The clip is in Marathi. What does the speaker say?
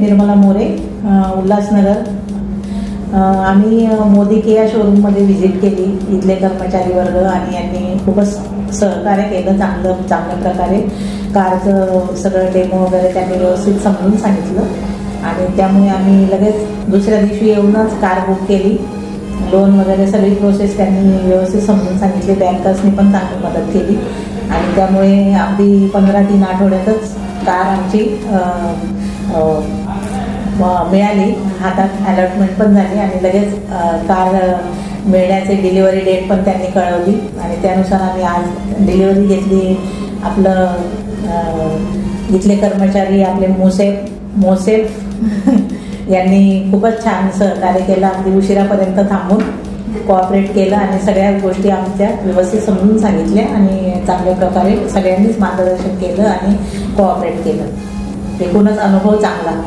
निर्मला मोरे, उल्हासनगर. आम्ही मोदी किया शोरूममध्ये व्हिजिट केली. इथले कर्मचारी वर्ग आणि यांनी खूपच सहकार्य केलं. चांगल्या प्रकारे कारचं सगळं डेमो वगैरे त्यांनी व्यवस्थित समजून सांगितलं आणि त्यामुळे आम्ही लगेच दुसऱ्या दिवशी येऊनच कार बुक केली. लोन वगैरे सगळी प्रोसेस त्यांनी व्यवस्थित समजून सांगितली. बँकर्सनी पण चांगली मदत केली आणि त्यामुळे अगदी 15-3 आठवड्यातच कार आमची मिळाली. हातात अलॉटमेंट पण झाली आणि लगेच कार मिळण्याचे डिलिव्हरी डेट पण त्यांनी कळवली आणि त्यानुसार आम्ही आज डिलिव्हरी घेतली. आपलं इथले कर्मचारी आपले मोसेफ यांनी खूपच छान सहकार्य केलं. अगदी उशिरापर्यंत थांबून कोऑपरेट केलं आणि सगळ्या गोष्टी आमच्या व्यवस्थित समजून सांगितल्या आणि चांगल्या प्रकारे सगळ्यांनीच मार्गदर्शन केलं आणि कोऑपरेट केलं. एकूणच अनुभव चांगला.